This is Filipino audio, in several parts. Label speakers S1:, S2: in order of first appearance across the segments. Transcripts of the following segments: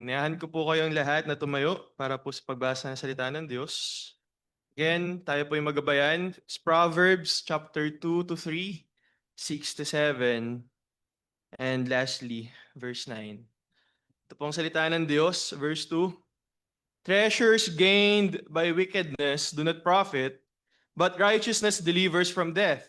S1: Inayahan ko po kayong lahat na tumayo para po sa pagbasa ng salita ng Diyos. Again, tayo po yung magabayan. It's Proverbs chapter 2 to 3, 6 to 7, and lastly, verse 9. Ito pong salita ng Diyos, verse 2. Treasures gained by wickedness do not profit, but righteousness delivers from death.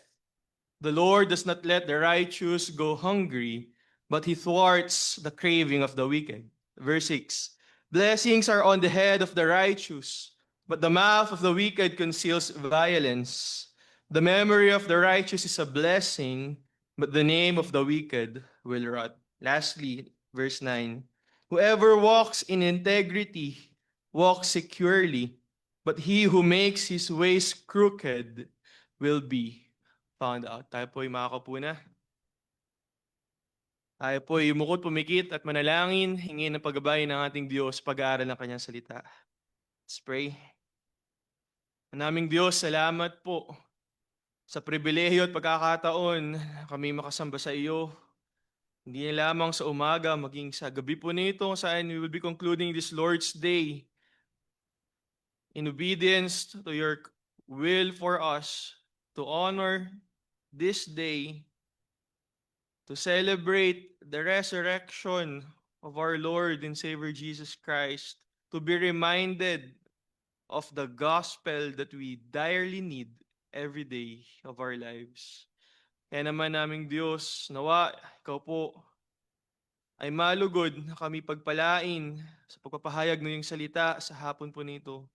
S1: The Lord does not let the righteous go hungry, but he thwarts the craving of the wicked. Verse 6. Blessings are on the head of the righteous, but the mouth of the wicked conceals violence. The memory of the righteous is a blessing, but the name of the wicked will rot. Lastly, verse 9. Whoever walks in integrity walks securely, but he who makes his ways crooked will be found out. Tayo po ay makakapo na. Tayo po ay umukot, pumikit at manalangin, hingin ng paggabay ng ating Diyos, pag-aaral ng kanyang salita. Let's pray. Manaming Diyos, salamat po sa pribilehiyo at pagkakataon na kami makasamba sa iyo. Hindi na lamang sa umaga, maging sa gabi po nito saan we will be concluding this Lord's Day in obedience to your will for us to honor this day, to celebrate the resurrection of our Lord and Savior Jesus Christ, to be reminded of the gospel that we direly need every day of our lives. Kaya naman naming Diyos, nawa, ikaw po ay malugod na kami pagpalain sa pagpapahayag ng iyong salita sa hapon po nito.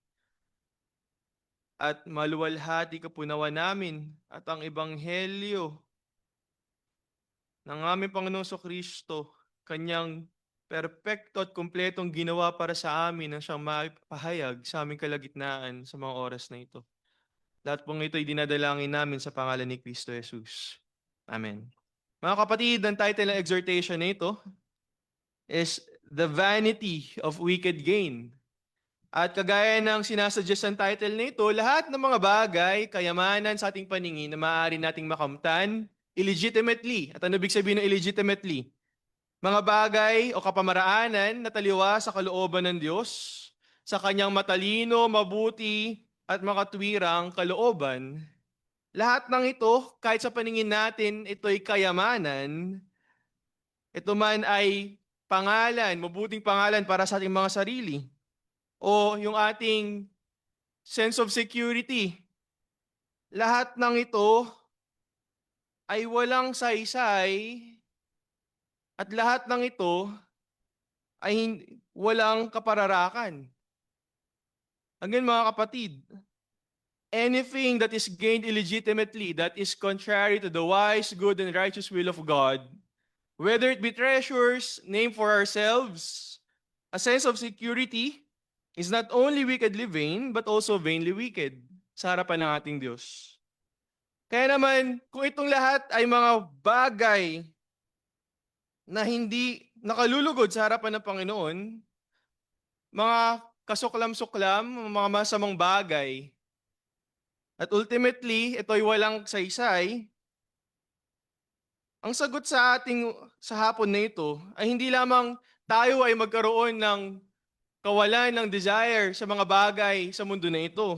S1: At maluwalhati ka po nawa namin at ang ebanghelyo ng aming Panginoong Kristo, kanyang perpekto at kumpletong ginawa para sa amin ang siyang maipahayag sa aming kalagitnaan sa mga oras na ito. Lahat pong ito ay dinadalangin namin sa pangalan ni Kristo Jesus. Amen. Mga kapatid, ang title ng exhortation na ito is The Vanity of Wicked Gain. At kagaya ng sinasuggest ng title na ito, lahat ng mga bagay, kayamanan sa ating paningin na maaari nating makamtan illegitimately. At ano ibig sabihin ng illegitimately? Mga bagay o kapamaraanan na taliwa sa kalooban ng Diyos, sa kanyang matalino, mabuti, at makatwirang kalooban. Lahat ng ito, kahit sa paningin natin, ito'y kayamanan, ito man ay pangalan, mabuting pangalan para sa ating mga sarili, o yung ating sense of security. Lahat ng ito ay walang saysay at lahat ng ito ay walang kapararakan. Again mga kapatid, anything that is gained illegitimately, that is contrary to the wise, good, and righteous will of God, whether it be treasures named for ourselves, a sense of security, is not only wickedly vain, but also vainly wicked sa harapan ng ating Diyos. Kaya naman, kung itong lahat ay mga bagay na hindi nakalulugod sa harapan ng Panginoon, mga kasuklam-suklam, mga masamang bagay, at ultimately, ito ay walang saysay, ang sagot sa ating sa hapon na ito ay hindi lamang tayo ay magkaroon ng kawalan ng desire sa mga bagay sa mundo na ito,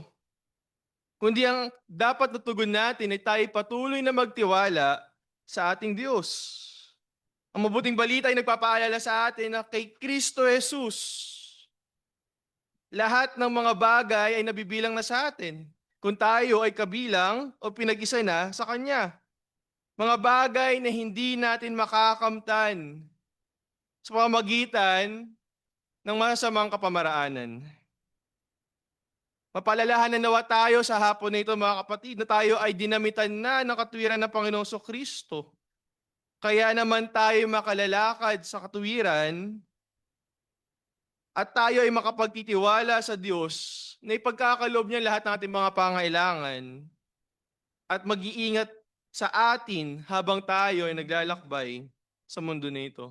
S1: kundi ang dapat na tugon natin ay tayo patuloy na magtiwala sa ating Diyos. Ang mabuting balita ay nagpapaalala sa atin na kay Kristo Jesus, lahat ng mga bagay ay nabibilang na sa atin kung tayo ay kabilang o pinag-isa na sa Kanya. Mga bagay na hindi natin makakamtan sa pamamagitan ng masamang kapamaraanan. Mapalalahanan nawa tayo sa hapon na ito mga kapatid na tayo ay dinamitan na ng katwiran ng Panginoong Kristo. Kaya naman tayo makalalakad sa katuwiran at tayo ay makapagtitiwala sa Diyos na ipagkakaloob niya lahat ng ating mga pangailangan at mag-iingat sa atin habang tayo ay naglalakbay sa mundo na ito.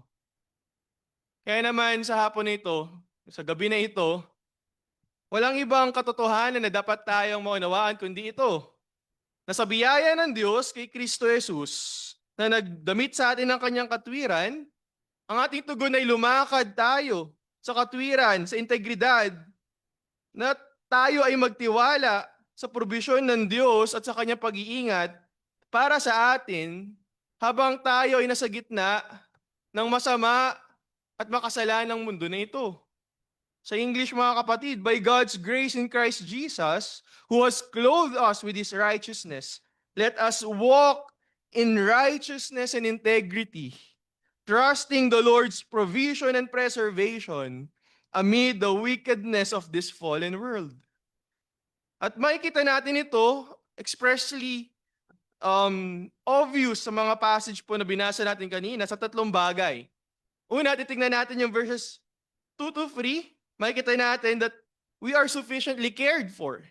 S1: Kaya naman sa hapon na ito, sa gabi na ito, walang ibang katotohanan na dapat tayong maunawaan kundi ito, na sa biyaya ng Diyos kay Kristo Jesus na nagdamit sa atin ng kanyang katwiran, ang ating tugon ay lumakad tayo sa katwiran, sa integridad, na tayo ay magtiwala sa probisyon ng Diyos at sa kanyang pag-iingat para sa atin habang tayo ay nasa gitna ng masama at makasalanang mundo na ito. Sa English, mga kapatid, by God's grace in Christ Jesus, who has clothed us with His righteousness, let us walk in righteousness and integrity, trusting the Lord's provision and preservation amid the wickedness of this fallen world. At makikita natin ito expressly obvious sa mga passage po na binasa natin kanina sa tatlong bagay. Una, titignan natin yung verses 2 to 3. Makikita natin that we are sufficiently cared for.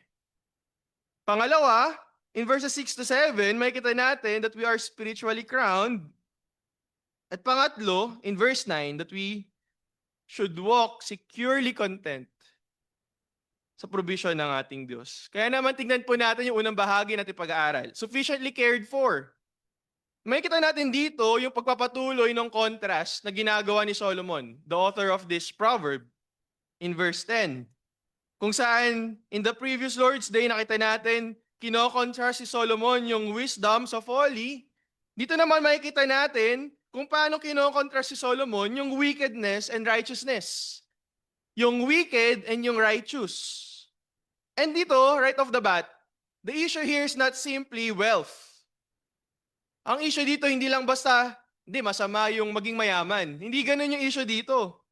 S1: Pangalawa, in verses 6 to 7, makikita natin that we are spiritually crowned. At pangatlo, in verse 9, that we should walk securely content sa provision ng ating Diyos. Kaya naman tignan po natin yung unang bahagi natin pag-aaral. Sufficiently cared for. Makikita natin dito yung pagpapatuloy ng contrast na ginagawa ni Solomon, the author of this proverb, in verse 10. Kung saan, in the previous Lord's Day, nakita natin, kinokontrast si Solomon yung wisdom sa folly. Dito naman makikita natin kung paano kinokontrast si Solomon yung wickedness and righteousness. Yung wicked and yung righteous. And dito, right off the bat, the issue here is not simply wealth. Ang issue dito hindi lang basta, hindi, masama yung maging mayaman. Hindi ganun yung issue dito.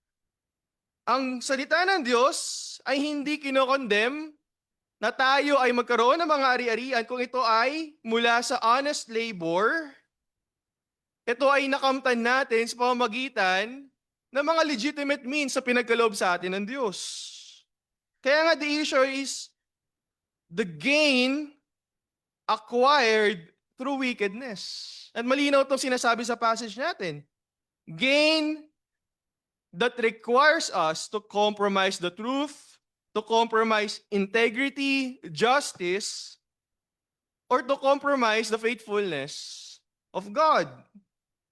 S1: Ang salita ng Diyos ay hindi kinokondem na tayo ay magkaroon ng mga ari-arian kung ito ay mula sa honest labor. Ito ay nakamtan natin sa pamamagitan ng mga legitimate means sa pinagkaloob sa atin ng Diyos. Kaya nga the issue is the gain acquired through wickedness. At malinaw itong sinasabi sa passage natin. Gain that requires us to compromise the truth, to compromise integrity, justice, or to compromise the faithfulness of God.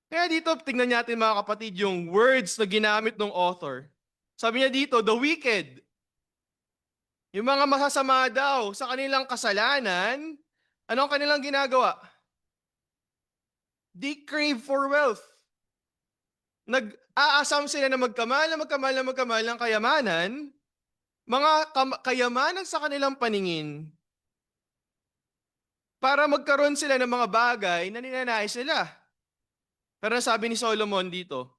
S1: Kaya dito, tingnan natin mga kapatid yung words na ginamit ng author. Sabi niya dito, the wicked. Yung mga masasama daw sa kanilang kasalanan, ano ang kanilang ginagawa? They crave for wealth. Nag-aasam sila na magkamal ng kayamanan, mga kayamanan sa kanilang paningin, para magkaroon sila ng mga bagay na ninanais nila. Pero sabi ni Solomon dito,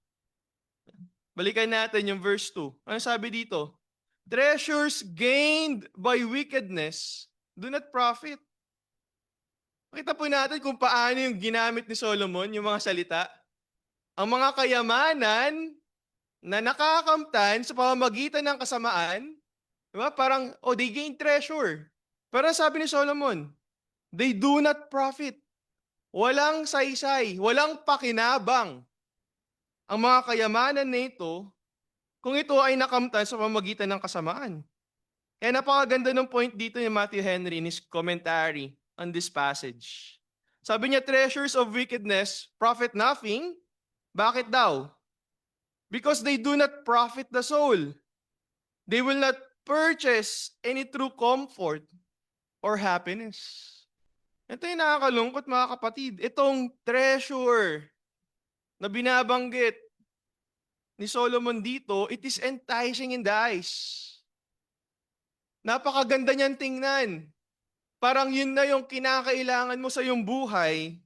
S1: balikan natin yung verse 2. Ano sabi dito? Treasures gained by wickedness do not profit. Makita po natin kung paano yung ginamit ni Solomon, yung mga salita. Ang mga kayamanan na nakakamtan sa pamamagitan ng kasamaan, diba? Parang, they gain treasure. Pero sabi ni Solomon, they do not profit. Walang saysay, walang pakinabang ang mga kayamanan na ito kung ito ay nakamtan sa pamamagitan ng kasamaan. Kaya napakaganda ng point dito ni Matthew Henry in his commentary on this passage. Sabi niya, treasures of wickedness profit nothing. Bakit daw? Because they do not profit the soul. They will not purchase any true comfort or happiness. Ito yung nakakalungkot mga kapatid. Itong treasure na binabanggit ni Solomon dito, it is enticing in the eyes. Napakaganda niyan tingnan. Parang yun na yung kinakailangan mo sa iyong buhay.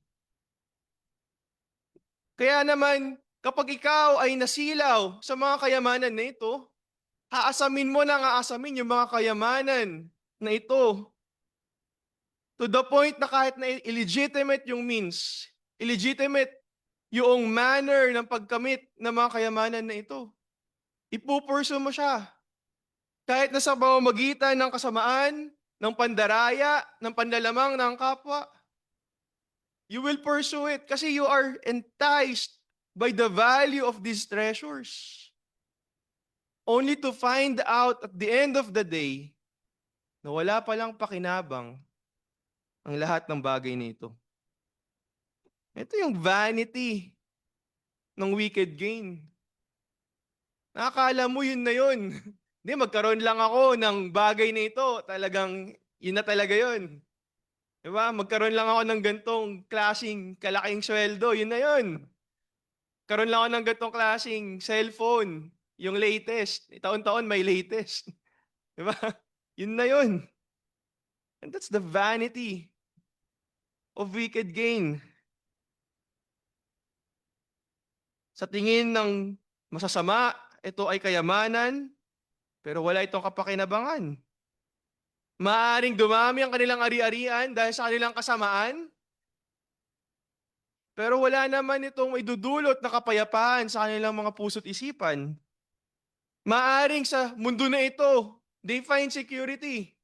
S1: Kaya naman, kapag ikaw ay nasilaw sa mga kayamanan na ito, haasamin mo ng aasamin yung mga kayamanan na ito. To the point na kahit na illegitimate yung means, illegitimate yung manner ng pagkamit ng mga kayamanan na ito, ipupurso mo siya. Kahit na sa pamamagitan ng kasamaan, ng pandaraya, ng panlalamang ng kapwa, you will pursue it kasi you are enticed by the value of these treasures. Only to find out at the end of the day na wala palang pakinabang ang lahat ng bagay nito. Ito yung vanity ng wicked gain. Nakakala mo yun na yun. Hindi, magkaroon lang ako ng bagay na ito. Talagang, yun na talaga yun. Diba? Magkaroon lang ako ng gantong klaseng kalaking sweldo. Yun na yun. Karoon lang ako ng gantong klaseng cellphone. Yung latest. Taon-taon may latest. Diba? Yun na yun. And that's the vanity of wicked gain. Sa tingin ng masasama, ito ay kayamanan, pero wala itong kapakinabangan. Maaaring dumami ang kanilang ari-arian dahil sa kanilang kasamaan, pero wala naman itong idudulot na kapayapaan sa kanilang mga puso't isipan. Maaaring sa mundo na ito, they find security.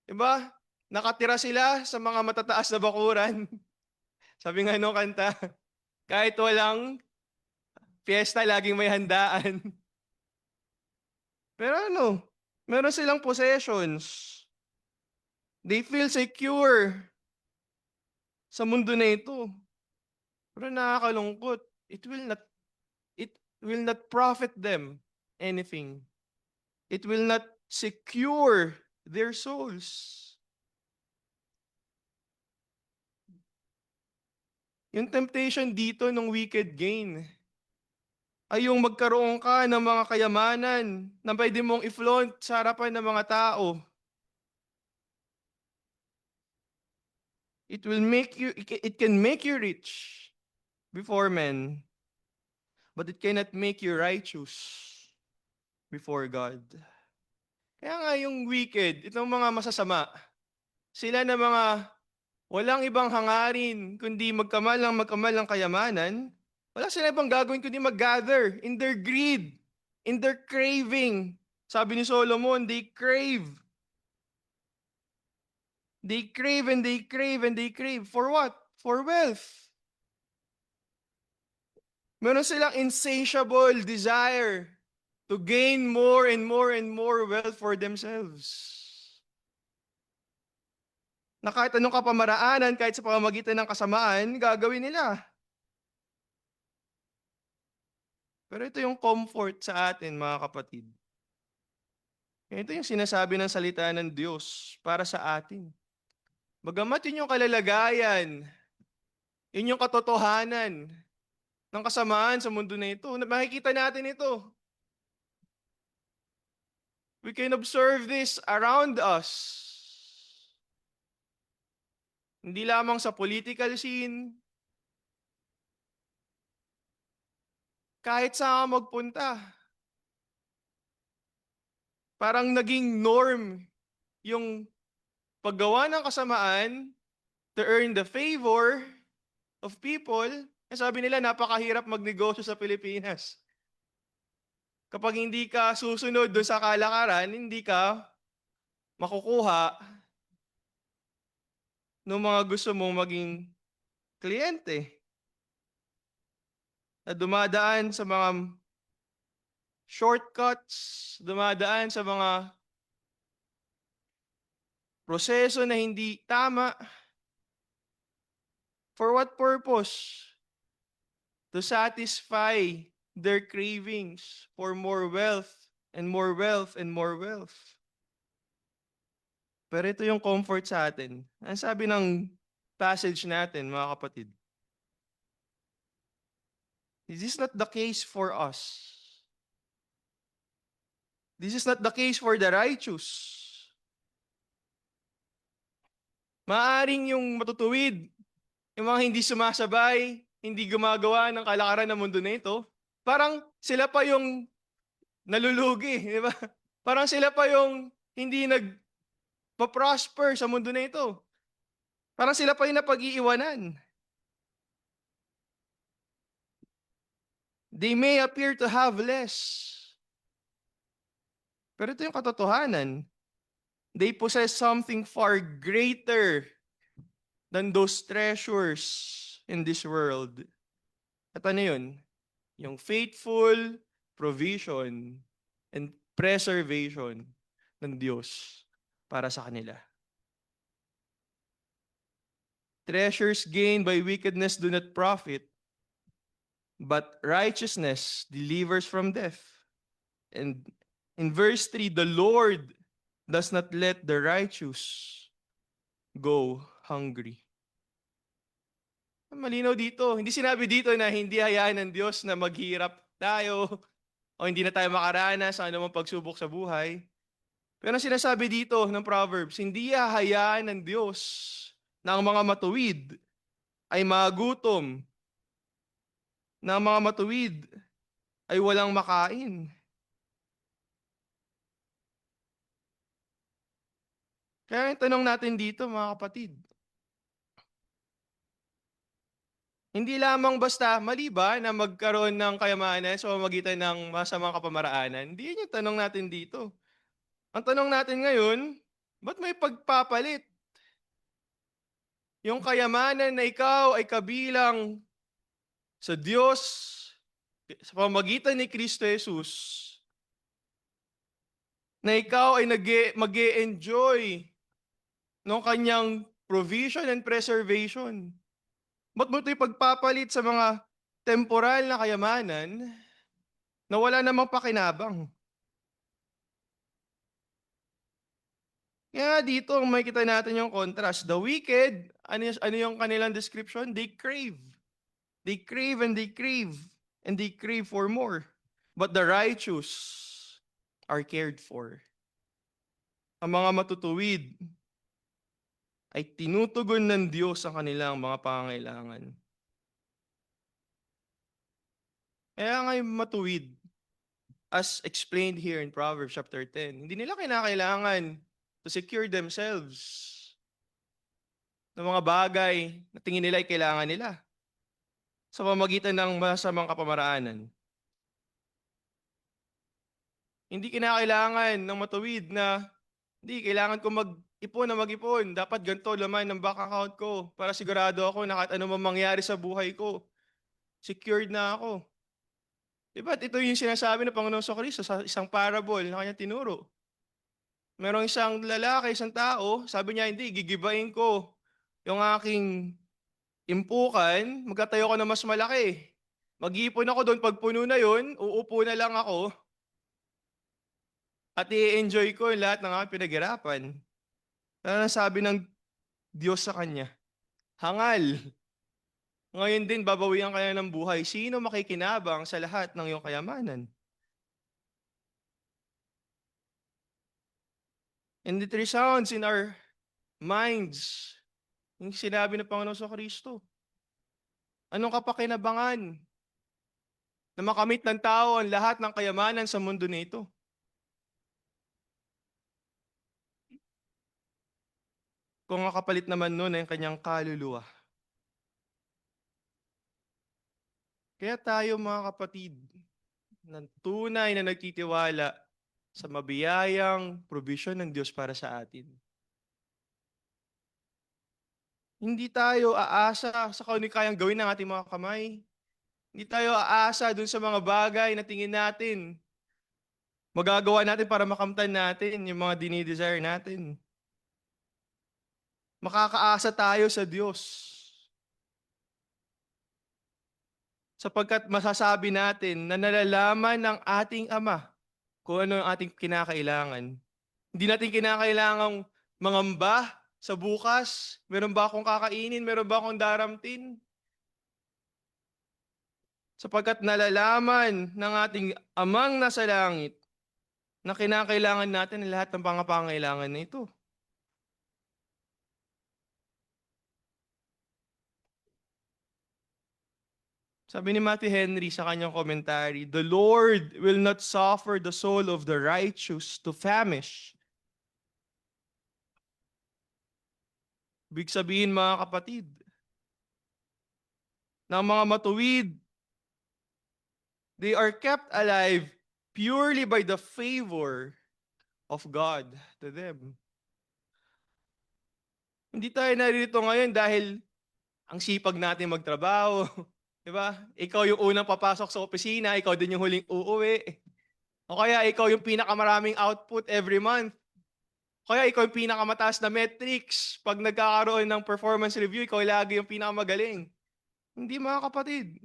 S1: Diba? Nakatira sila sa mga matataas na bakuran. Sabi nga nung kanta, kahit walang fiesta, laging may handaan. Pero ano, meron silang possessions. They feel secure sa mundo na ito. Pero nakakalungkot. It will not profit them anything. It will not secure their souls. Yung temptation dito ng wicked gain ay yung magkaroon ka ng mga kayamanan na pwede mong i-flaunt sa harapan ng mga tao. It can make you rich before men, but it cannot make you righteous before God. Kaya nga yung wicked, itong mga masasama, sila na mga walang ibang hangarin kundi magkamal ng kayamanan, wala sila ibang gagawin kundi mag-gather in their greed, in their craving. Sabi ni Solomon, they crave. They crave and they crave and they crave. For what? For wealth. Meron silang insatiable desire to gain more and more and more wealth for themselves. Na kahit anong kapamaraanan, kahit sa pamamagitan ng kasamaan, gagawin nila. Pero ito yung comfort sa atin, mga kapatid. Ito yung sinasabi ng salita ng Diyos para sa atin. Bagamat yun yung kalalagayan, yun yung katotohanan ng kasamaan sa mundo na ito, makikita natin ito. We can observe this around us. Hindi lamang sa political scene, kahit saan ka magpunta. Parang naging norm yung paggawa ng kasamaan to earn the favor of people. Sabi nila, napakahirap magnegosyo sa Pilipinas. Kapag hindi ka susunod doon sa kalakaran, hindi ka makukuha ng mga gusto mong maging kliyente. Na dumadaan sa mga shortcuts, dumadaan sa mga proseso na hindi tama. For what purpose? To satisfy their cravings for more wealth and more wealth and more wealth. Pero ito yung comfort sa atin. Ang sabi ng passage natin, mga kapatid, this is not the case for us. This is not the case for the righteous. Maaring yung matutuwid, yung mga hindi sumasabay, hindi gumagawa ng kalakaran ng mundo na ito, parang sila pa yung nalulugi, di ba? Parang sila pa yung hindi nagpa-prosper sa mundo na ito. Parang sila pa yung napag-iiwanan. They may appear to have less. Pero ito yung katotohanan. They possess something far greater than those treasures in this world. At ano yun? Yung faithful provision and preservation ng Diyos para sa kanila. Treasures gained by wickedness do not profit, but righteousness delivers from death. And in verse 3, the Lord does not let the righteous go hungry. Malinaw dito. Hindi sinabi dito na hindi hayaan ng Diyos na maghirap tayo o hindi na tayo makaranas sa anumang pagsubok sa buhay. Pero ang sinasabi dito ng Proverbs, hindi hahayaan ng Diyos na ang mga matuwid ay magutom, na ang mga matuwid ay walang makain. Kaya yung tanong natin dito, mga kapatid, hindi lamang basta mali ba na magkaroon ng kayamanan sa pamamagitan ng masamang kapamaraanan? Hindi yun yung tanong natin dito. Ang tanong natin ngayon, ba't may pagpapalit? Yung kayamanan na ikaw ay kabilang sa Diyos sa pamamagitan ni Kristo Jesus, na ikaw ay mag-e-enjoy ng kanyang provision and preservation. Ba't mo ito'y pagpapalit sa mga temporal na kayamanan na wala namang pakinabang? Kaya dito makikita natin yung contrast. The wicked, ano yung kanilang description? They crave. They crave and they crave and they crave for more. But the righteous are cared for. Ang mga matutuwid ay tinutugon ng Diyos ang kanilang mga pangangailangan. Kaya nga yung matuwid, as explained here in Proverbs chapter 10, hindi nila kinakailangan to secure themselves ng mga bagay na tingin nila ay kailangan nila sa pamamagitan ng masamang kapamaraanan. Hindi kinakailangan ng matuwid na, hindi, kailangan ko mag-ipon na mag-ipon. Dapat ganito laman ng bank account ko para sigurado ako na kahit ano man mangyari sa buhay ko, secured na ako. Diba? Ito yung sinasabi ng Panginoon Kristo sa isang parable na kanya tinuro. Merong isang lalaki, isang tao, sabi niya, hindi, gigibain ko yung aking impukan, magtatayo ko na mas malaki. Mag-iipon ako doon, pag puno na yun, uupo na lang ako at i-enjoy ko yung lahat ng aking pinaghirapan. Ano sabi ng Diyos sa kanya? Hangal. Ngayon din, babawian ka na ng buhay. Sino makikinabang sa lahat ng iyong kayamanan? And it resounds in our minds. Yung sinabi ng Panginoon sa Kristo. Anong kapakinabangan na makamit ng tao ang lahat ng kayamanan sa mundo nito? Kung ang kapalit naman nun ay ang kanyang kaluluwa. Kaya tayo mga kapatid, ng tunay na nagtitiwala sa mabiyayang provision ng Diyos para sa atin. Hindi tayo aasa sa kayang gawin ng ating mga kamay. Hindi tayo aasa dun sa mga bagay na tingin natin magagawa natin para makamtan natin yung mga dinidesire natin. Makakaasa tayo sa Diyos. Sapagkat masasabi natin na nalalaman ng ating Ama kung ano ang ating kinakailangan. Hindi natin kinakailangang mangamba sa bukas. Meron ba akong kakainin? Meron ba akong daramtin? Sapagkat nalalaman ng ating Amang nasa langit na kinakailangan natin ang lahat ng pangangailangan na ito. Sabi ni Matthew Henry sa kanyang commentary, the Lord will not suffer the soul of the righteous to famish. Ibig sabihin mga kapatid, na ang mga matuwid, they are kept alive purely by the favor of God to them. Hindi tayo narito ngayon dahil ang sipag natin magtrabaho. Diba? Ikaw yung unang papasok sa opisina, ikaw din yung huling uuwi. O kaya ikaw yung pinakamaraming output every month. Kaya ikaw yung pinakamataas na metrics. Pag nagkakaroon ng performance review, ikaw lagi yung pinakamagaling. Hindi mga kapatid.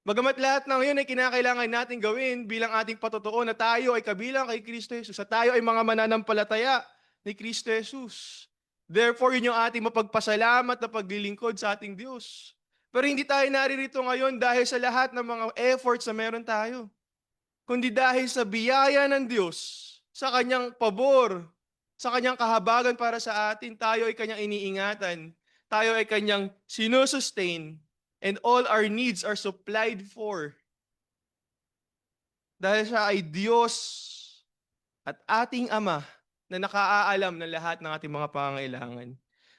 S1: Bagamat lahat ng yun ay kinakailangan natin gawin bilang ating patotoo na tayo ay kabilang kay Kristo Jesus at tayo ay mga mananampalataya ni Kristo Jesus. Therefore, yun yung ating mapagpasalamat na paglilingkod sa ating Diyos. Pero hindi tayo naririto ngayon dahil sa lahat ng mga efforts na meron tayo, kundi dahil sa biyaya ng Diyos, sa kanyang pabor, sa kanyang kahabagan para sa atin, tayo ay kanyang iniingatan, tayo ay kanyang sinusustain, and all our needs are supplied for. Dahil siya ay Diyos at ating Ama na nakaaalam ng lahat ng ating mga pangangailangan.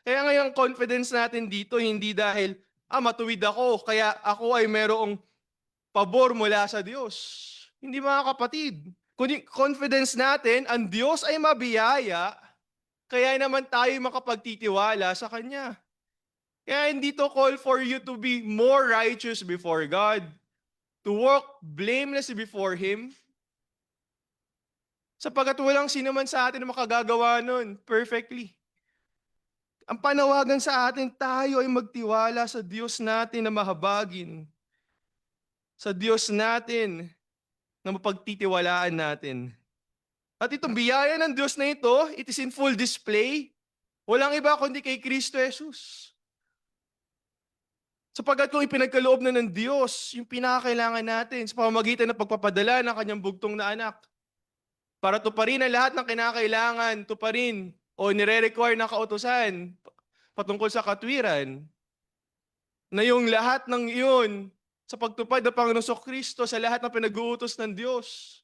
S1: Kaya ngayon, confidence natin dito, hindi dahil, matuwid ako, kaya ako ay merong pabor mula sa Diyos. Hindi mga kapatid. Kundi confidence natin, ang Diyos ay mabiyaya, kaya naman tayo makapagtitiwala sa Kanya. Kaya hindi to call for you to be more righteous before God, to walk blamelessly before Him, sapagkat walang sino man sa atin na makagagawa nun perfectly. Ang panawagan sa atin, tayo ay magtiwala sa Diyos natin na mahabagin, sa Diyos natin na mapagtitiwalaan natin. At itong biyaya ng Diyos na ito, it is in full display. Walang iba kundi kay Kristo Jesus. Sapagkat kung ipinagkaloob na ng Diyos, yung pinakakailangan natin sa pamamagitan ng pagpapadala ng kanyang bugtong na anak, para tuparin ang lahat ng kinakailangan, tuparin o nire-require ng kautusan patungkol sa katwiran, na yung lahat ng iyon sa pagtupad ng Panginoong Kristo sa lahat ng pinag-uutos ng Diyos,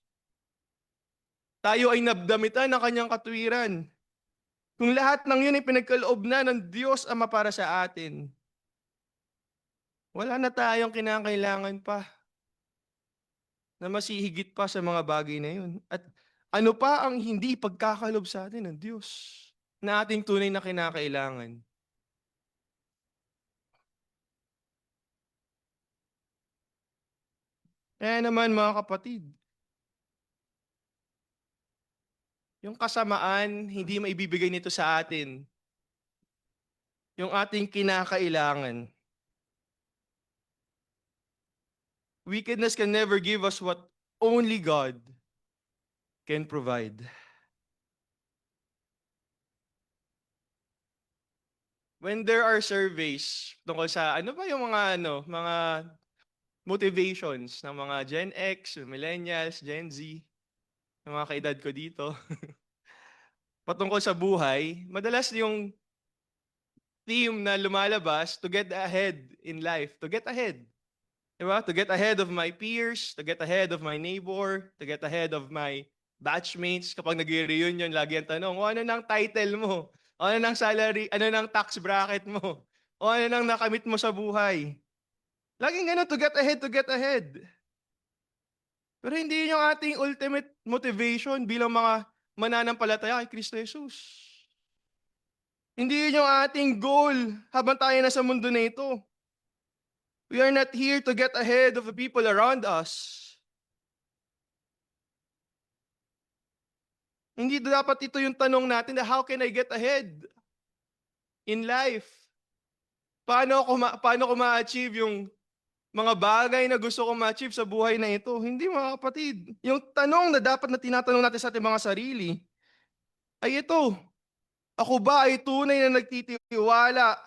S1: tayo ay nabdamitan ng kanyang katwiran. Kung lahat ng yun ay pinagkaloob na ng Diyos Ama para sa atin, wala na tayong kinakailangan pa na masihigit pa sa mga bagay na yun. At ano pa ang hindi pagkakalob sa atin ng Diyos na ating tunay na kinakailangan? Kaya naman mga kapatid, yung kasamaan, hindi maibibigay nito sa atin yung ating kinakailangan. Wickedness can never give us what only God can provide. When there are surveys tungkol sa ano ba yung mga motivations ng mga Gen X, Millennials, Gen Z, yung mga kaedad ko dito, patungkol sa buhay, madalas yung theme na lumalabas, to get ahead in life, to get ahead. Diba? To get ahead of my peers, to get ahead of my neighbor, to get ahead of my batchmates. Kapag nag-reunion, lagi ang tanong, o ano nang title mo? O ano nang salary? Ano nang tax bracket mo? O ano nang nakamit mo sa buhay? Laging ganun, to get ahead, to get ahead. Pero hindi yun yung ating ultimate motivation bilang mga mananampalataya kay Kristo Jesus. Hindi yun yung ating goal habang tayo nasa mundo na ito. We are not here to get ahead of the people around us. Hindi dapat ito yung tanong natin na how can I get ahead in life? Paano ko ma-achieve yung mga bagay na gusto kong ma-achieve sa buhay na ito? Hindi mga kapatid. Yung tanong na dapat na tinatanong natin sa ating mga sarili ay ito, ako ba ay tunay na nagtitiwala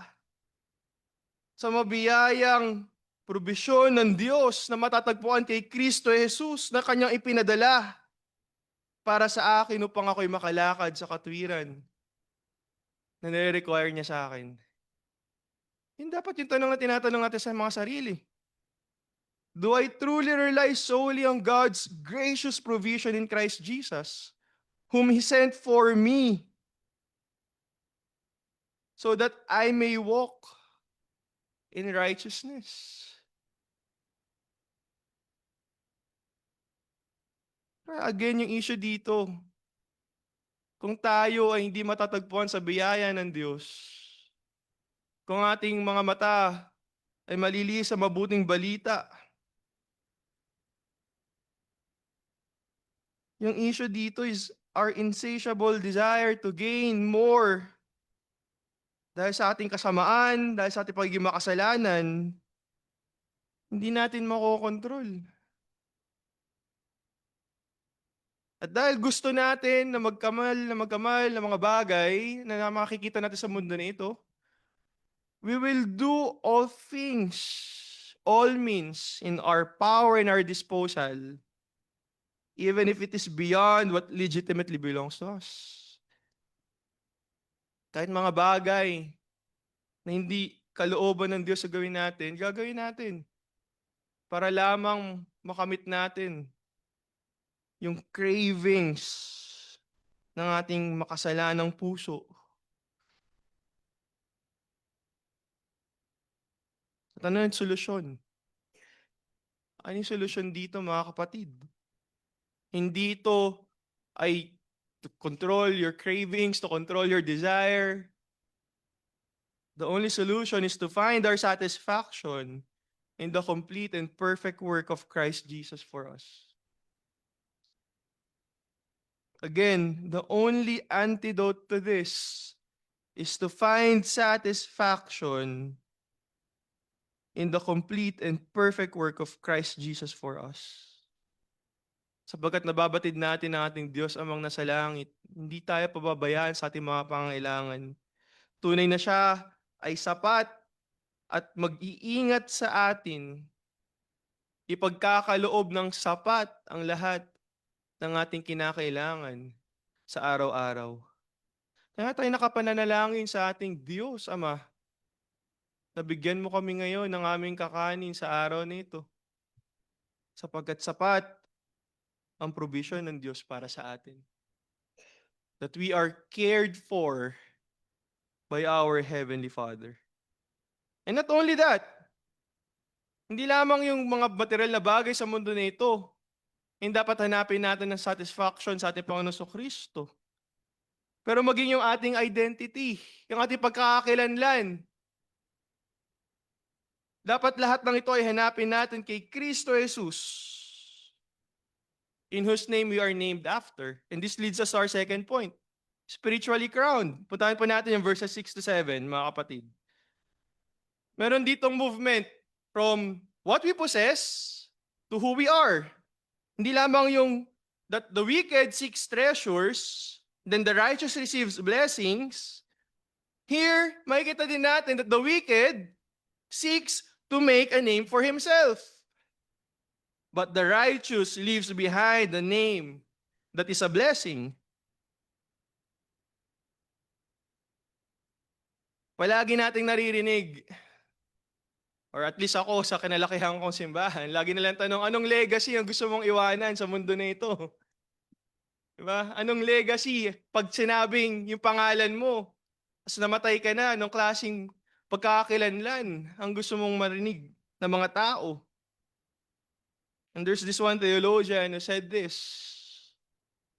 S1: sa mabiyayang probisyon ng Diyos na matatagpuan kay Kristo Jesus na kanyang ipinadala para sa akin upang ako'y makalakad sa katwiran na nire-require niya sa akin? Yun dapat yung tanong na tinatanong natin sa mga sarili. Do I truly rely solely on God's gracious provision in Christ Jesus, whom He sent for me, so that I may walk in righteousness? Again, yung issue dito, kung tayo ay hindi matatagpuan sa biyaya ng Diyos, kung ating mga mata ay maliliis sa mabuting balita, yung issue dito is our insatiable desire to gain more dahil sa ating kasamaan, dahil sa ating pagiging makasalanan, Hindi natin makokontrol. At dahil gusto natin na magkamal ng mga bagay na makikita natin sa mundo na ito, we will do all means in our power and our disposal, even if it is beyond what legitimately belongs to us. Kahit mga bagay na hindi kalooban ng Diyos sa gawin natin, gagawin natin para lamang makamit natin yung cravings ng ating makasalanang puso. At ano yung solusyon? Ano yung solusyon dito, mga kapatid? Hindi ito ay to control your cravings, to control your desire. The only solution is to find our satisfaction in the complete and perfect work of Christ Jesus for us. Again, the only antidote to this is to find satisfaction in the complete and perfect work of Christ Jesus for us. Sapagkat nababatid natin ng ating Diyos amang nasa langit, hindi tayo pababayaan sa ating mga pangangailangan. Tunay na siya ay sapat at mag-iingat sa atin, ipagkakaloob ng sapat ang lahat ng ating kinakailangan sa araw-araw. Kaya tayo nakapananalangin sa ating Diyos, Ama, na bigyan mo kami ngayon ng aming kakanin sa araw na ito, sapagkat sapat ang provision ng Diyos para sa atin. That we are cared for by our Heavenly Father. And not only that, hindi lamang yung mga material na bagay sa mundo na ito yung dapat hanapin natin ng satisfaction sa ating Panginoon Kristo. Pero maging yung ating identity, yung ating pagkakakilanlan. Dapat lahat ng ito ay hanapin natin kay Kristo Jesus, in whose name we are named after. And this leads us to our second point. Spiritually crowned. Puntahan po natin yung verses 6 to 7, mga kapatid. Meron ditong movement from what we possess to who we are. Hindi lamang yung that the wicked seeks treasures, then the righteous receives blessings. Here, makikita din natin that the wicked seeks to make a name for himself. But the righteous leaves behind the name that is a blessing. Palagi nating naririnig, or at least ako sa kinalakihan kong simbahan, lagi nilang tanong, anong legacy ang gusto mong iwanan sa mundo na ito? Diba? Anong legacy pag sinabing yung pangalan mo, as namatay ka na, anong klaseng pagkakakilanlan ang gusto mong marinig ng mga tao? And there's this one theologian who said this.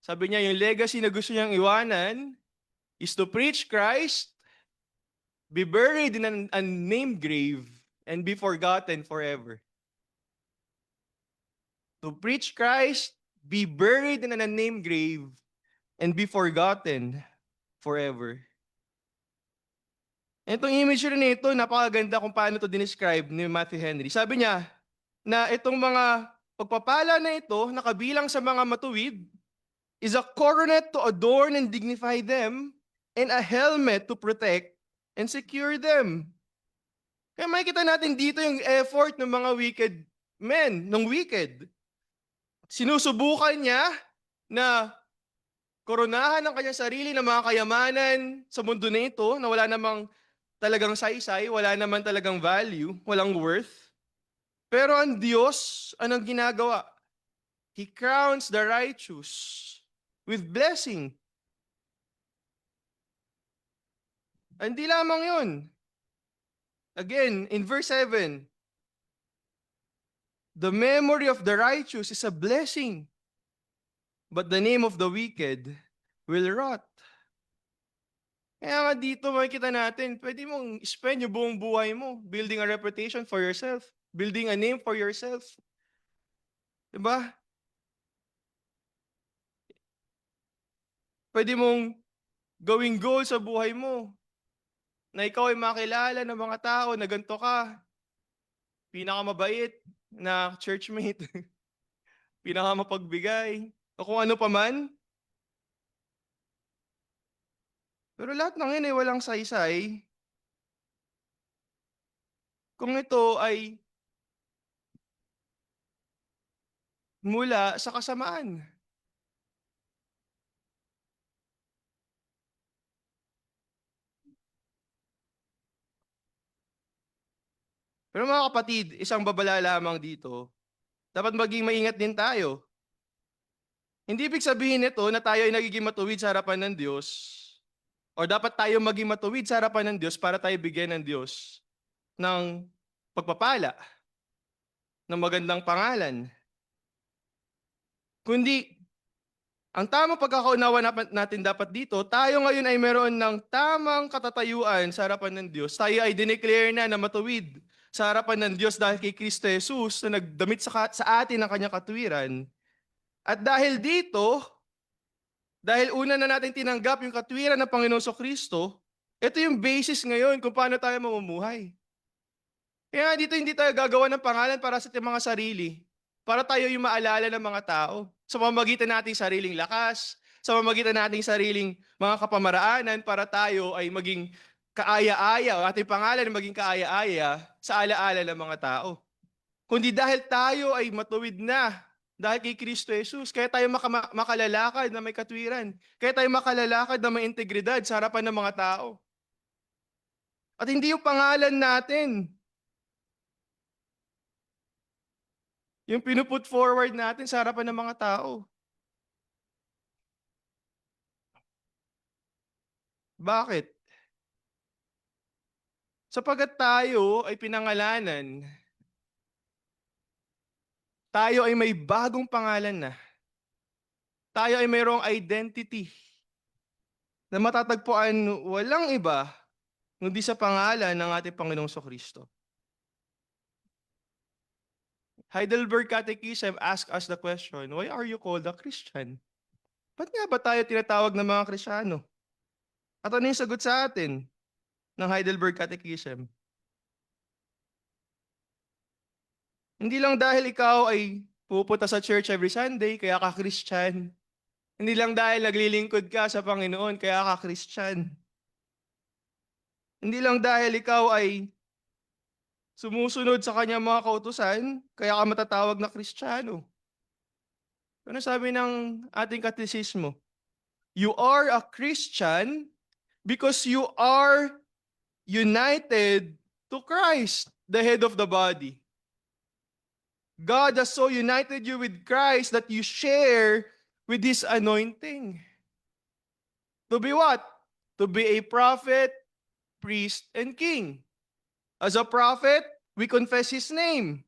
S1: Sabi niya, yung legacy na gusto niyang iwanan is to preach Christ, be buried in an unnamed grave, and be forgotten forever. To preach Christ, be buried in an unnamed grave, and be forgotten forever. Itong imagery nito, napakaganda kung paano ito dinescribe ni Matthew Henry. Sabi niya na itong mga pagpapala na ito, nakabilang sa mga matuwid, is a coronet to adorn and dignify them, and a helmet to protect and secure them. Kaya makikita natin dito yung effort ng mga wicked men, ng wicked. Sinusubukan niya na koronahan ang kanyang sarili ng mga kayamanan sa mundo na ito na wala namang talagang saysay, wala naman talagang value, walang worth. Pero ang Diyos, anong ginagawa? He crowns the righteous with blessing. Hindi lamang yun. Again, in verse 7, the memory of the righteous is a blessing, but the name of the wicked will rot. Kaya nga dito makikita natin, pwede mong spend yung buong buhay mo building a reputation for yourself, building a name for yourself. Diba? Pwede mong gawing goal sa buhay mo na ikaw ay makilala ng mga tao na ganito ka. pinakamabait na churchmate, pinakamapagbigay, o kung ano pa man. Pero lahat ng yun ay walang saysay kung ito ay mula sa kasamaan. Pero mga kapatid, isang babala lamang dito, dapat maging maingat din tayo. Hindi ibig sabihin nito na tayo ay nagiging matuwid sa harapan ng Diyos o dapat tayo maging matuwid sa harapan ng Diyos para tayo bigyan ng Diyos ng pagpapala, ng magandang pangalan. Kundi ang tamang pagkakaunawa natin dapat dito, tayo ngayon ay meron ng tamang katatayuan sa harapan ng Diyos. Tayo ay dineclare na matuwid sa harapan ng Diyos dahil kay Kristo Jesus na nagdamit sa atin ang kanyang katuwiran. At dahil dito, dahil una na natin tinanggap yung katuwiran ng Panginoon Kristo, ito yung basis ngayon kung paano tayo mamumuhay. Kaya nga dito hindi tayo gagawa ng pangalan para sa ating mga sarili, para tayo yung maalala ng mga tao. Sa pamamagitan nating sariling lakas, sa pamamagitan nating sariling mga kapamaraanan para tayo ay maging kaaya-aya, o ating pangalan ay maging kaaya-aya sa alaala ng mga tao. Kundi dahil tayo ay matuwid na dahil kay Kristo Jesus, kaya tayo makalalakad na may katwiran. Kaya tayo makalalakad na may integridad sa harapan ng mga tao. At hindi yung pangalan natin yung pinuput forward natin sa harapan ng mga tao. Bakit? Sapagkat tayo ay pinangalanan, tayo ay may bagong pangalan na. Tayo ay mayroong identity na matatagpuan walang iba kundi sa pangalan ng ating Panginoong Kristo. Heidelberg Catechism asks us the question, why are you called a Christian? Ba't nga ba tayo tinatawag ng mga Kristiyano? At ano yung sagot sa atin ng Heidelberg Catechism? Hindi lang dahil ikaw ay pupunta sa church every Sunday, kaya ka Christian. Hindi lang dahil naglilingkod ka sa Panginoon, kaya ka Christian. Hindi lang dahil ikaw ay sumusunod sa kanyang mga kautusan, kaya ka matatawag na Kristiyano. Ano sabi ng ating katekismo? You are a Christian because you are united to Christ, the head of the body. God has so united you with Christ that you share with His anointing. To be what? To be a prophet, priest, and king. As a prophet, we confess His name.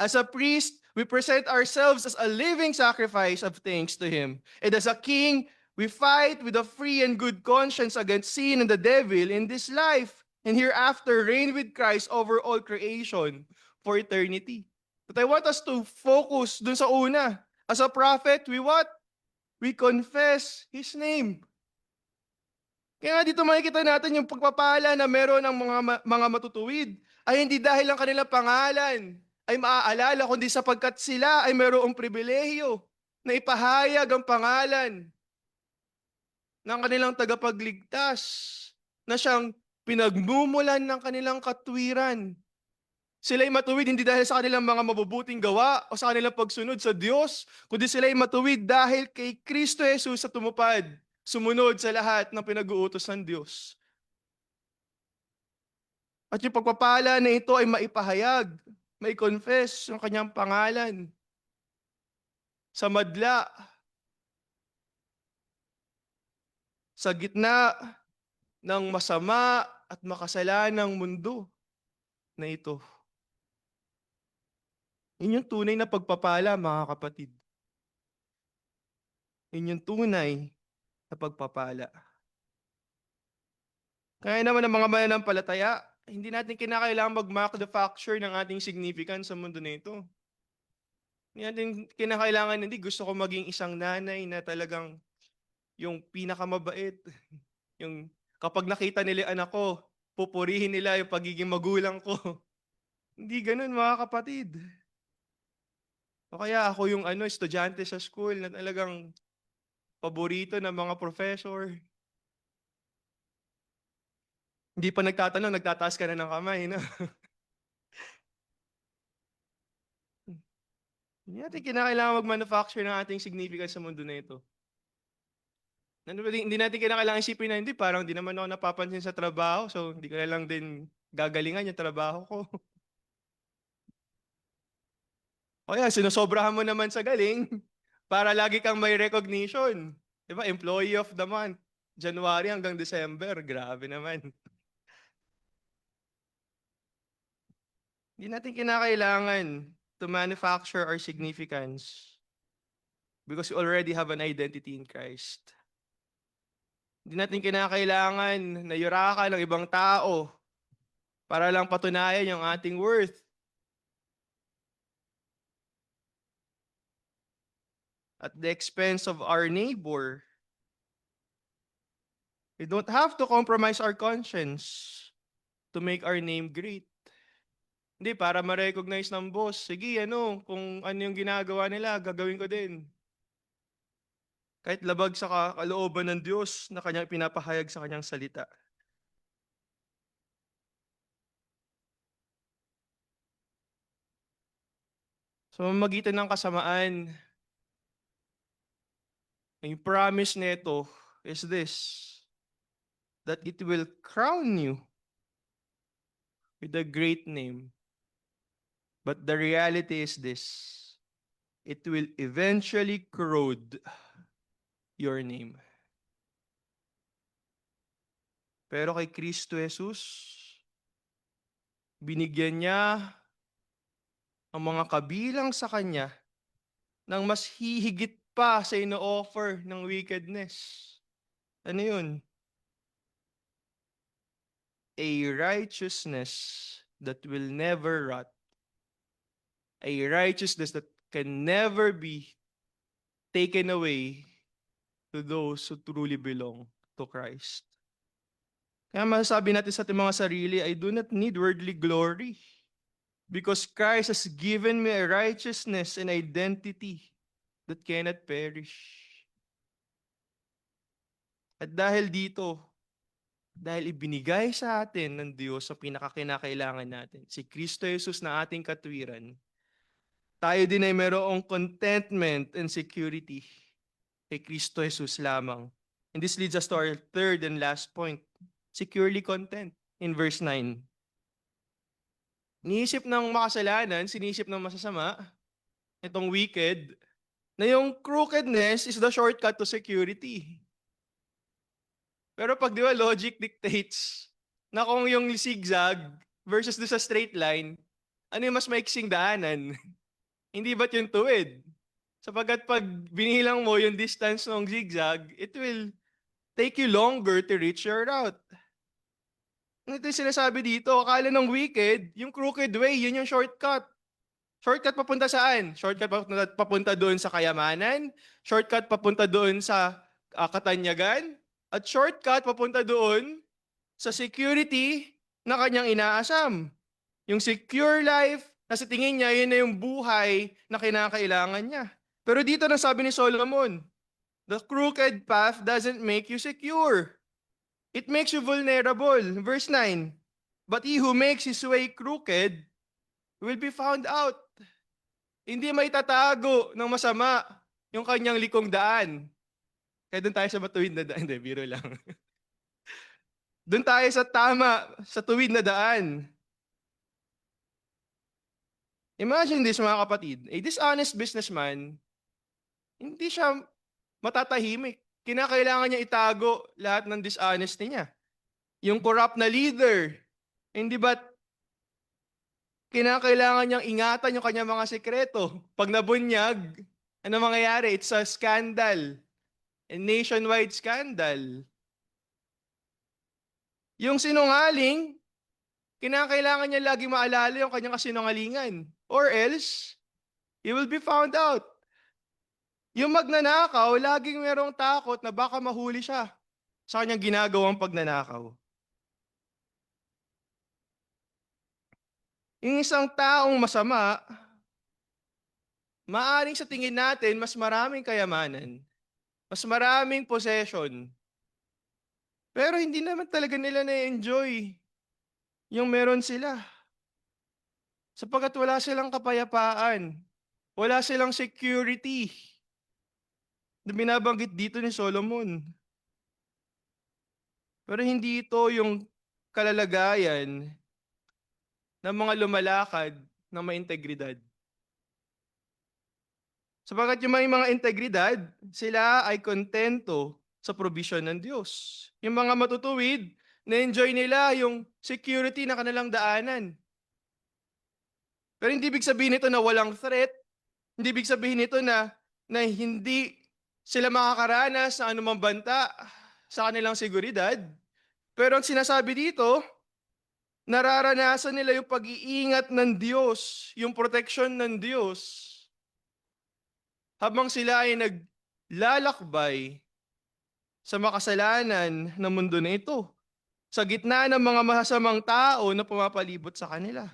S1: As a priest, we present ourselves as a living sacrifice of thanks to Him. And as a king, we fight with a free and good conscience against sin and the devil in this life, and hereafter reign with Christ over all creation for eternity. But I want us to focus dun sa una. As a prophet, we what? We confess His name. Kaya nga dito makikita natin yung pagpapala na meron ng mga matutuwid ay hindi dahil ang kanilang pangalan ay maaalala, kundi sapagkat sila ay mayroong pribilehiyo na ipahayag ang pangalan ng kanilang tagapagligtas na siyang pinagmumulan ng kanilang katwiran. Sila ay matuwid hindi dahil sa kanilang mga mabubuting gawa o sa kanilang pagsunod sa Diyos, kundi sila ay matuwid dahil kay Kristo Jesus sa tumupad, sumunod sa lahat ng pinag-uutos ng Diyos. At yung pagpapala na ito ay maipahayag, mai-confess yung kanyang pangalan sa madla, sa gitna ng masama at makasalanang mundo na ito. Yun yung tunay na pagpapala, mga kapatid. Yun yung tunay na pagpapala. Kaya naman ang mga mananampalataya, hindi natin kinakailangan mag-manufacture ng ating significance sa mundo na ito. Hindi natin kinakailangan, hindi gusto ko maging isang nanay na talagang yung pinakamabait. Yung kapag nakita nila yung anak ko, pupurihin nila yung pagiging magulang ko. Hindi gano'n mga kapatid. O kaya ako yung estudyante sa school na talagang paborito ng mga professor. Hindi pa nagtatanong, nagtataas ka na ng kamay, no? Hindi natin kinakailangan mag-manufacture ng ating significance sa mundo na ito. Hindi natin kinakailangan isipin na hindi, parang di naman ako napapansin sa trabaho, so hindi ko na lang din gagalingan yung trabaho ko. O yan, sinusobrahan mo naman sa galing para lagi kang may recognition. Di ba? Employee of the month. January hanggang December. Grabe naman. Hindi natin kinakailangan to manufacture our significance because we already have an identity in Christ. Hindi natin kinakailangan na yurakan ng ibang tao para lang patunayan yung ating worth. At the expense of our neighbor. We don't have to compromise our conscience to make our name great. Hindi, para ma-recognize ng boss, sige kung ano yung ginagawa nila, gagawin ko din. Kahit labag sa kalooban ng Diyos na kanyang pinapahayag sa kanyang salita. So, magitan ng kasamaan, yung promise nito is this, that it will crown you with a great name. But the reality is this, it will eventually corrode your name. Pero kay Kristo Jesus, binigyan niya ang mga kabilang sa kanya ng mas hihigit pa sa ino-offer ng wickedness. Ano yun? A righteousness that will never rot. A righteousness that can never be taken away to those who truly belong to Christ. Kaya masasabi natin sa ating mga sarili, I do not need worldly glory because Christ has given me a righteousness and identity that cannot perish. At dahil dito, dahil ibinigay sa atin ng Diyos ang pinakakinakailangan natin, si Kristo Jesus na ating katwiran, tayo din ay mayroong contentment and security kay Kristo Jesus lamang. And this leads us to our third and last point, securely content in verse 9. Niisip ng makasalanan, sinisip ng masasama, itong wicked, na yung crookedness is the shortcut to security. Pero pag di ba logic dictates na kung yung zigzag versus do sa straight line, ano yung mas maiksing daanan? Hindi ba't yung tuwid? Sapagkat pag binilang mo yung distance ng zigzag, it will take you longer to reach your route. Ito yung sinasabi dito, akala ng wicked, yung crooked way, yun yung shortcut. Shortcut papunta saan? Shortcut papunta doon sa kayamanan, shortcut papunta doon sa katanyagan, at shortcut papunta doon sa security na kanyang inaasam. Yung secure life, na sa tingin niya, yun na yung buhay na kinakailangan niya. Pero dito na sabi ni Solomon, the crooked path doesn't make you secure. It makes you vulnerable. Verse 9, but he who makes his way crooked will be found out. Hindi may tatago ng masama yung kanyang likong daan. Kaya doon tayo sa matuwid na daan. Hindi, biro lang. Doon tayo sa tama, sa tuwid na daan. Imagine this mga kapatid, a dishonest businessman, hindi siya matatahimik. Kinakailangan niya itago lahat ng dishonesty niya. Yung corrupt na leader, hindi ba't kinakailangan niyang ingatan yung kanyang mga sekreto? Pag nabunyag, ano mangyayari? It's a scandal. A nationwide scandal. Yung sinungaling, kinakailangan niya lagi maalala yung kanyang kasinungalingan. Or else, he will be found out. Yung magnanakaw, laging merong takot na baka mahuli siya sa kanyang ginagawang pagnanakaw. Yung isang taong masama, maaring sa tingin natin mas maraming kayamanan, mas maraming possession, pero hindi naman talaga nila na-enjoy yung meron sila. Sapagkat wala silang kapayapaan, wala silang security na binabanggit dito ni Solomon. Pero hindi ito yung kalalagayan ng mga lumalakad ng may integridad. Sapagkat yung may mga integridad, sila ay kontento sa provision ng Diyos. Yung mga matutuwid, na-enjoy nila yung security na kanilang daanan. Pero hindi ibig sabihin nito na walang threat, hindi ibig sabihin nito na hindi sila makakaranas ng anumang banta sa kanilang seguridad. Pero ang sinasabi dito, nararanasan nila yung pag-iingat ng Diyos, yung protection ng Diyos, habang sila ay naglalakbay sa makasalanan ng mundo na ito, sa gitna ng mga masasamang tao na pumapalibot sa kanila.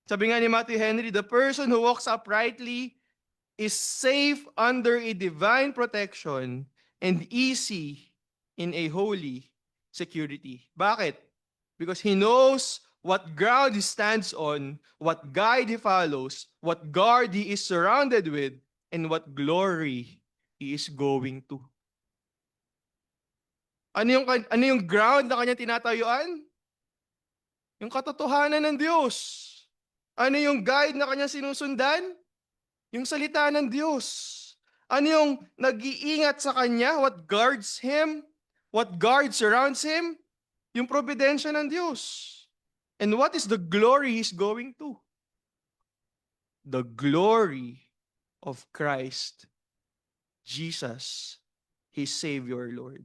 S1: Sabi nga ni Matthew Henry, the person who walks uprightly is safe under a divine protection and easy in a holy security. Bakit? Because he knows what ground he stands on, what guide he follows, what guard he is surrounded with, and what glory he is going to. Ano yung ground na kanyang tinatayuan? Yung katotohanan ng Diyos. Ano yung guide na kanyang sinusundan? Yung salita ng Diyos. Ano yung nag-iingat sa kanya? What guards him? What guard surrounds him? Yung providensya ng Diyos. And what is the glory he's going to? The glory of Christ, Jesus, his Savior, Lord.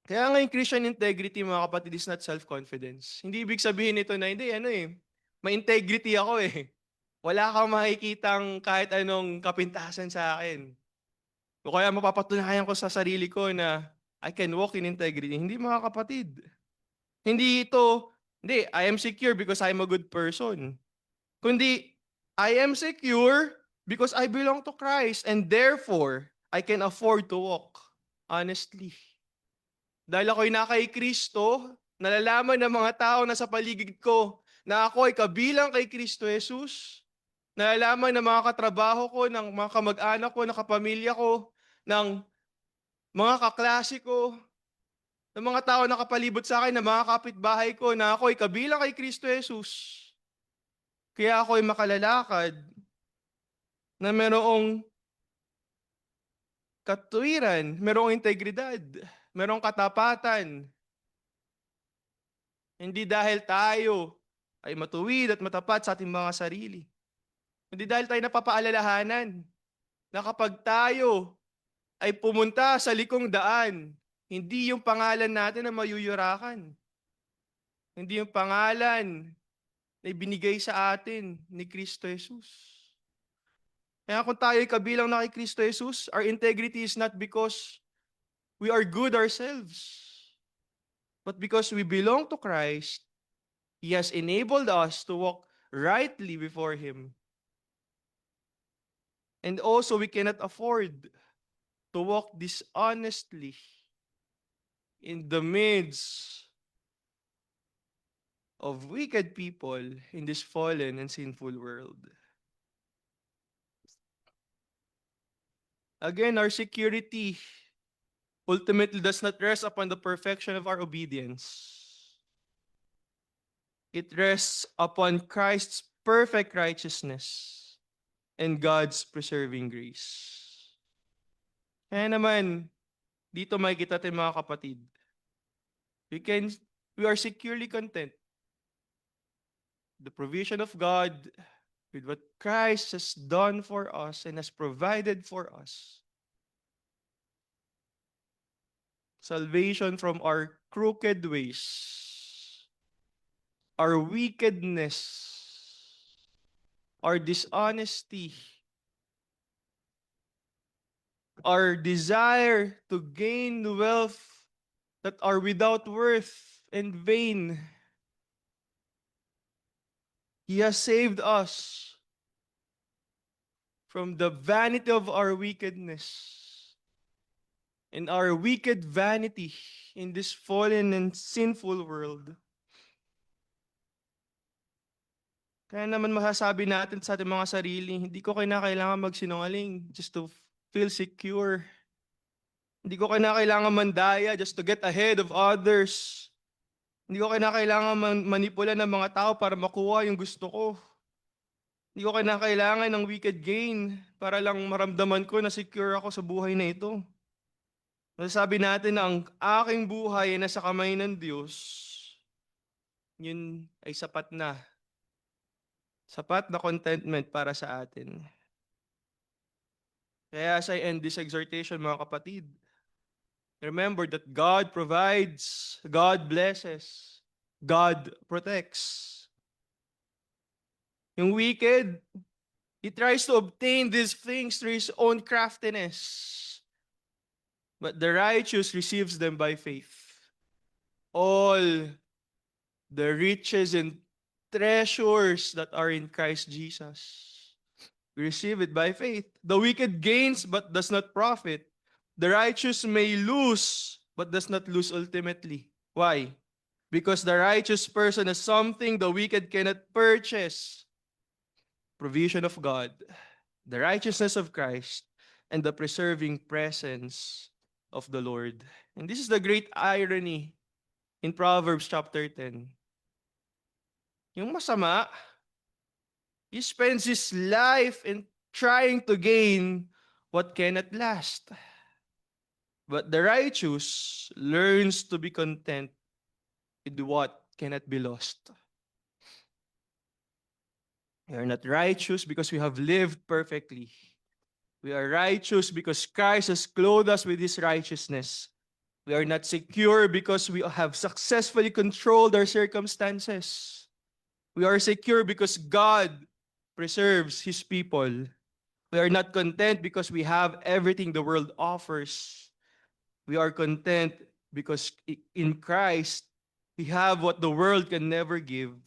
S1: Kaya nga yung Christian integrity, mga kapatid, is not self-confidence. Hindi ibig sabihin nito na, hindi, may integrity ako eh. Wala kang makikitang kahit anong kapintasan sa akin. O kaya mapapatunayan ko sa sarili ko na I can walk in integrity. Hindi, mga kapatid. Hindi, I am secure because I'm a good person. Kundi, I am secure because I belong to Christ and therefore, I can afford to walk honestly. Dahil ako'y nakay Kristo, nalalaman ng mga tao na sa paligid ko na ako ay kabilang kay Kristo Jesus. Nalalaman ng mga katrabaho ko, ng mga kamag-anak ko, ng kapamilya ko, ng mga kaklase ko, ng mga tao na kapalibot sa akin, ng mga kapitbahay ko na ako ay kabilang kay Kristo Jesus. Kaya ako ay makalalakad na merong katuwiran, merong integridad, merong katapatan. Hindi dahil tayo ay matuwid at matapat sa ating mga sarili. Hindi dahil tayo napapaalalahanan na kapag tayo ay pumunta sa likong daan, hindi yung pangalan natin na mayuyurakan. Hindi yung pangalan na ibinigay sa atin ni Kristo Jesus. Kaya kung tayo ay kabilang na kay Kristo Jesus, our integrity is not because we are good ourselves, but because we belong to Christ. He has enabled us to walk rightly before Him. And also, we cannot afford to walk dishonestly in the midst of wicked people in this fallen and sinful world. Again, our security ultimately does not rest upon the perfection of our obedience. It rests upon Christ's perfect righteousness and God's preserving grace. Kaya naman, dito makikita natin mga kapatid, we are securely content. The provision of God with what Christ has done for us and has provided for us. Salvation from our crooked ways, our wickedness, our dishonesty, our desire to gain wealth that are without worth and vain. He has saved us from the vanity of our wickedness and our wicked vanity in this fallen and sinful world. Kaya naman masasabi natin sa ating mga sarili, hindi ko kinakailangan magsinungaling just to feel secure. Hindi ko kinakailangan mandaya just to get ahead of others. Hindi ko kinakailangan manipula ng mga tao para makuha yung gusto ko. Hindi ko kinakailangan ng wicked gain para lang maramdaman ko na secure ako sa buhay na ito. Masasabi natin na ang aking buhay ay nasa kamay ng Diyos, yun ay sapat na. Sapat na contentment para sa atin. Kaya as I end this exhortation, mga kapatid, remember that God provides, God blesses, God protects. Yung wicked, he tries to obtain these things through his own craftiness. But the righteous receives them by faith. All the riches and treasures that are in Christ Jesus. We receive it by faith. The wicked gains but does not profit. The righteous may lose but does not lose ultimately. Why? Because the righteous person has something the wicked cannot purchase. Provision of God, the righteousness of Christ, and the preserving presence of the Lord. And this is the great irony in Proverbs chapter 10. Yung masama, he spends his life in trying to gain what cannot last. But the righteous learns to be content with what cannot be lost. We are not righteous because we have lived perfectly. We are righteous because Christ has clothed us with his righteousness. We are not secure because we have successfully controlled our circumstances. We are secure because God preserves his people. We are not content because we have everything the world offers. We are content because in Christ, we have what the world can never give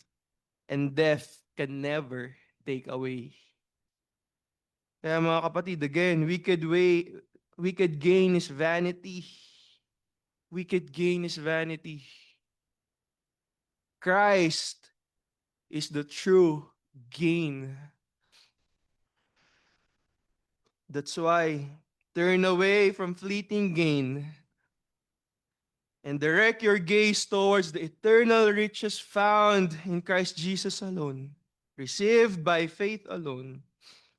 S1: and death can never take away. Kaya mga kapatid, again, wicked gain is vanity. Wicked gain is vanity. Christ is the true gain. That's why turn away from fleeting gain and direct your gaze towards the eternal riches found in Christ Jesus alone, received by faith alone,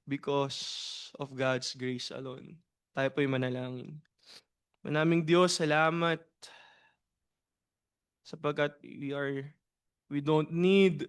S1: because of God's grace alone. Tayo po'y manalangin. Manaming Diyos, salamat sapagkat we don't need